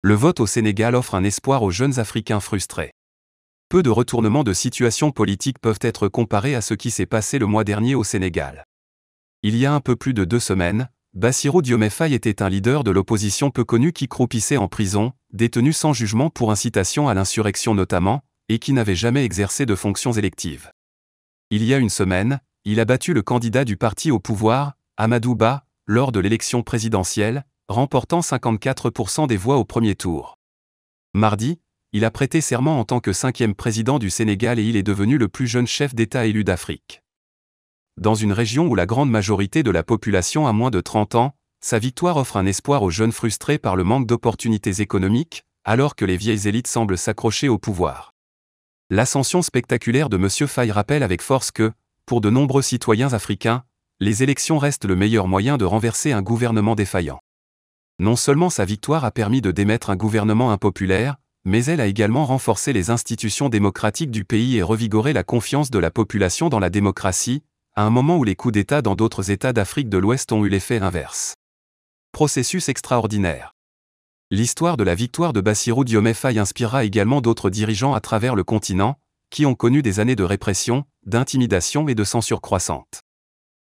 Le vote au Sénégal offre un espoir aux jeunes Africains frustrés. Peu de retournements de situation politique peuvent être comparés à ce qui s'est passé le mois dernier au Sénégal. Il y a un peu plus de 2 semaines, Bassirou Diomaye Faye était un leader de l'opposition peu connu qui croupissait en prison, détenu sans jugement pour incitation à l'insurrection notamment, et qui n'avait jamais exercé de fonctions électives. Il y a une semaine, il a battu le candidat du parti au pouvoir, Amadou Ba, lors de l'élection présidentielle, remportant 54% des voix au premier tour. Mardi, il a prêté serment en tant que 5e président du Sénégal et il est devenu le plus jeune chef d'État élu d'Afrique. Dans une région où la grande majorité de la population a moins de 30 ans, sa victoire offre un espoir aux jeunes frustrés par le manque d'opportunités économiques, alors que les vieilles élites semblent s'accrocher au pouvoir. L'ascension spectaculaire de M. Faye rappelle avec force que, pour de nombreux citoyens africains, les élections restent le meilleur moyen de renverser un gouvernement défaillant. Non seulement sa victoire a permis de démettre un gouvernement impopulaire, mais elle a également renforcé les institutions démocratiques du pays et revigoré la confiance de la population dans la démocratie, à un moment où les coups d'État dans d'autres États d'Afrique de l'Ouest ont eu l'effet inverse. Processus extraordinaire. L'histoire de la victoire de Bassirou Diomaye Faye inspirera également d'autres dirigeants à travers le continent, qui ont connu des années de répression, d'intimidation et de censure croissante.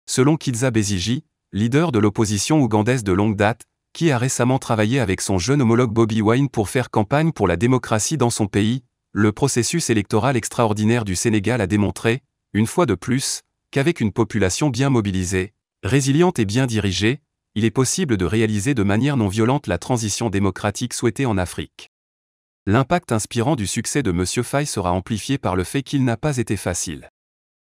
Selon Kizza Besigye, leader de l'opposition ougandaise de longue date, qui a récemment travaillé avec son jeune homologue Bobi Wine pour faire campagne pour la démocratie dans son pays, le processus électoral extraordinaire du Sénégal a démontré, une fois de plus, qu'avec une population bien mobilisée, résiliente et bien dirigée, il est possible de réaliser de manière non violente la transition démocratique souhaitée en Afrique. L'impact inspirant du succès de M. Faye sera amplifié par le fait qu'il n'a pas été facile.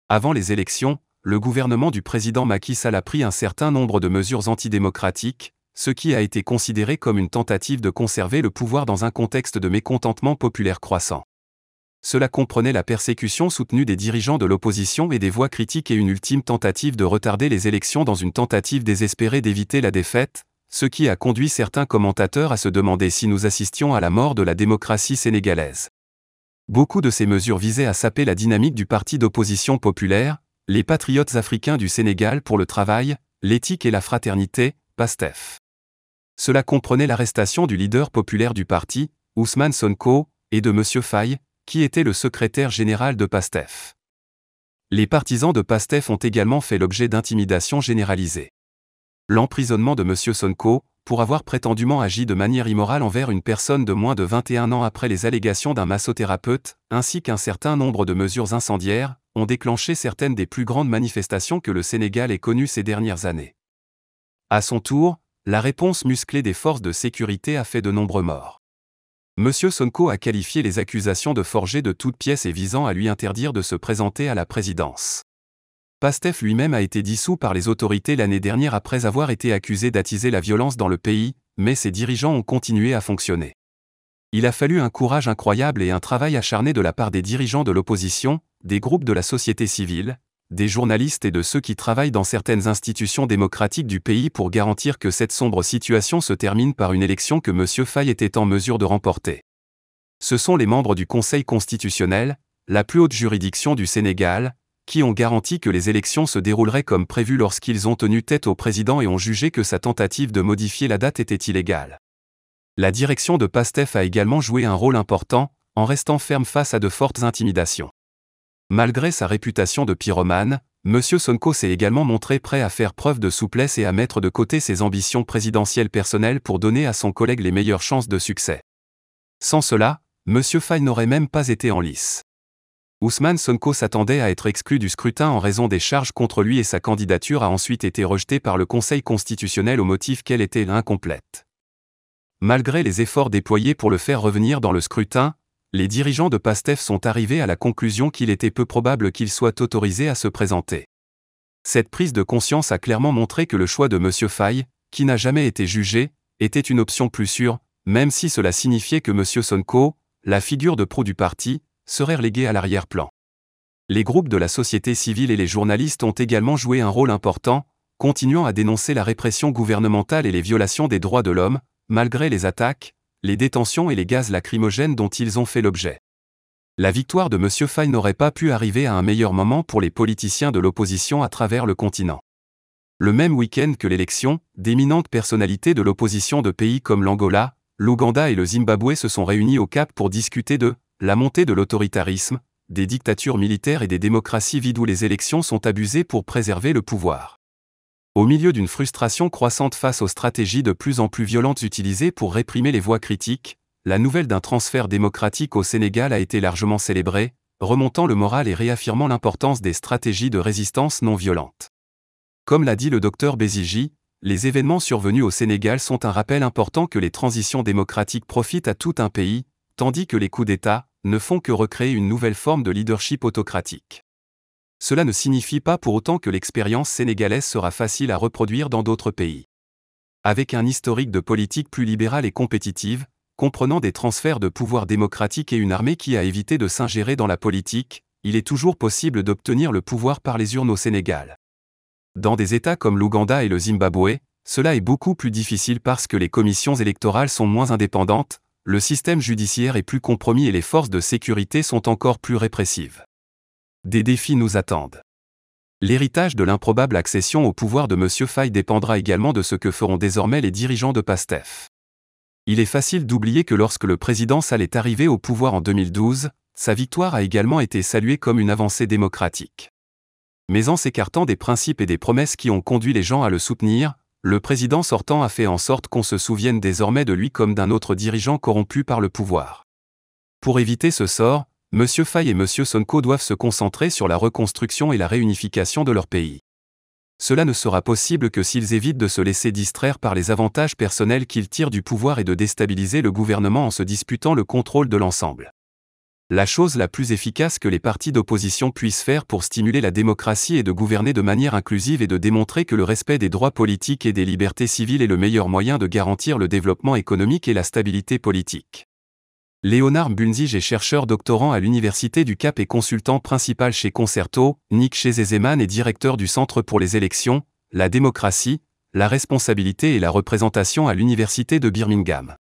Avant les élections, le gouvernement du président Macky Sall a pris un certain nombre de mesures antidémocratiques, ce qui a été considéré comme une tentative de conserver le pouvoir dans un contexte de mécontentement populaire croissant. Cela comprenait la persécution soutenue des dirigeants de l'opposition et des voix critiques et une ultime tentative de retarder les élections dans une tentative désespérée d'éviter la défaite, ce qui a conduit certains commentateurs à se demander si nous assistions à la mort de la démocratie sénégalaise. Beaucoup de ces mesures visaient à saper la dynamique du parti d'opposition populaire, les Patriotes africains du Sénégal pour le travail, l'éthique et la fraternité, PASTEF. Cela comprenait l'arrestation du leader populaire du parti, Ousmane Sonko, et de M. Faye, qui était le secrétaire général de PASTEF. Les partisans de PASTEF ont également fait l'objet d'intimidations généralisées. L'emprisonnement de M. Sonko, pour avoir prétendument agi de manière immorale envers une personne de moins de 21 ans après les allégations d'un massothérapeute, ainsi qu'un certain nombre de mesures incendiaires, ont déclenché certaines des plus grandes manifestations que le Sénégal ait connues ces dernières années. À son tour, la réponse musclée des forces de sécurité a fait de nombreux morts. M. Sonko a qualifié les accusations de forger de toutes pièces et visant à lui interdire de se présenter à la présidence. PASTEF lui-même a été dissous par les autorités l'année dernière après avoir été accusé d'attiser la violence dans le pays, mais ses dirigeants ont continué à fonctionner. Il a fallu un courage incroyable et un travail acharné de la part des dirigeants de l'opposition, des groupes de la société civile, des journalistes et de ceux qui travaillent dans certaines institutions démocratiques du pays pour garantir que cette sombre situation se termine par une élection que M. Faye était en mesure de remporter. Ce sont les membres du Conseil constitutionnel, la plus haute juridiction du Sénégal, qui ont garanti que les élections se dérouleraient comme prévu lorsqu'ils ont tenu tête au président et ont jugé que sa tentative de modifier la date était illégale. La direction de PASTEF a également joué un rôle important, en restant ferme face à de fortes intimidations. Malgré sa réputation de pyromane, M. Sonko s'est également montré prêt à faire preuve de souplesse et à mettre de côté ses ambitions présidentielles personnelles pour donner à son collègue les meilleures chances de succès. Sans cela, M. Faye n'aurait même pas été en lice. Ousmane Sonko s'attendait à être exclu du scrutin en raison des charges contre lui et sa candidature a ensuite été rejetée par le Conseil constitutionnel au motif qu'elle était incomplète. Malgré les efforts déployés pour le faire revenir dans le scrutin, les dirigeants de PASTEF sont arrivés à la conclusion qu'il était peu probable qu'il soit autorisé à se présenter. Cette prise de conscience a clairement montré que le choix de M. Faye, qui n'a jamais été jugé, était une option plus sûre, même si cela signifiait que M. Sonko, la figure de proue du parti, serait relégué à l'arrière-plan. Les groupes de la société civile et les journalistes ont également joué un rôle important, continuant à dénoncer la répression gouvernementale et les violations des droits de l'homme, malgré les attaques, les détentions et les gaz lacrymogènes dont ils ont fait l'objet. La victoire de M. Faye n'aurait pas pu arriver à un meilleur moment pour les politiciens de l'opposition à travers le continent. Le même week-end que l'élection, d'éminentes personnalités de l'opposition de pays comme l'Angola, l'Ouganda et le Zimbabwe se sont réunis au Cap pour discuter de la montée de l'autoritarisme, des dictatures militaires et des démocraties vides où les élections sont abusées pour préserver le pouvoir. Au milieu d'une frustration croissante face aux stratégies de plus en plus violentes utilisées pour réprimer les voix critiques, la nouvelle d'un transfert démocratique au Sénégal a été largement célébrée, remontant le moral et réaffirmant l'importance des stratégies de résistance non violente. Comme l'a dit le docteur Bezigi, les événements survenus au Sénégal sont un rappel important que les transitions démocratiques profitent à tout un pays, tandis que les coups d'État ne font que recréer une nouvelle forme de leadership autocratique. Cela ne signifie pas pour autant que l'expérience sénégalaise sera facile à reproduire dans d'autres pays. Avec un historique de politique plus libérale et compétitive, comprenant des transferts de pouvoir démocratique et une armée qui a évité de s'ingérer dans la politique, il est toujours possible d'obtenir le pouvoir par les urnes au Sénégal. Dans des États comme l'Ouganda et le Zimbabwe, cela est beaucoup plus difficile parce que les commissions électorales sont moins indépendantes, le système judiciaire est plus compromis et les forces de sécurité sont encore plus répressives. Des défis nous attendent. L'héritage de l'improbable accession au pouvoir de M. Faye dépendra également de ce que feront désormais les dirigeants de PASTEF. Il est facile d'oublier que lorsque le président Sall est arrivé au pouvoir en 2012, sa victoire a également été saluée comme une avancée démocratique. Mais en s'écartant des principes et des promesses qui ont conduit les gens à le soutenir, le président sortant a fait en sorte qu'on se souvienne désormais de lui comme d'un autre dirigeant corrompu par le pouvoir. Pour éviter ce sort, M. Faye et M. Sonko doivent se concentrer sur la reconstruction et la réunification de leur pays. Cela ne sera possible que s'ils évitent de se laisser distraire par les avantages personnels qu'ils tirent du pouvoir et de déstabiliser le gouvernement en se disputant le contrôle de l'ensemble. La chose la plus efficace que les partis d'opposition puissent faire pour stimuler la démocratie est de gouverner de manière inclusive et de démontrer que le respect des droits politiques et des libertés civiles est le meilleur moyen de garantir le développement économique et la stabilité politique. Léonard Mbunzige est chercheur doctorant à l'Université du Cap et consultant principal chez Concerto, Nick Chezeman est directeur du Centre pour les élections, la démocratie, la responsabilité et la représentation à l'Université de Birmingham.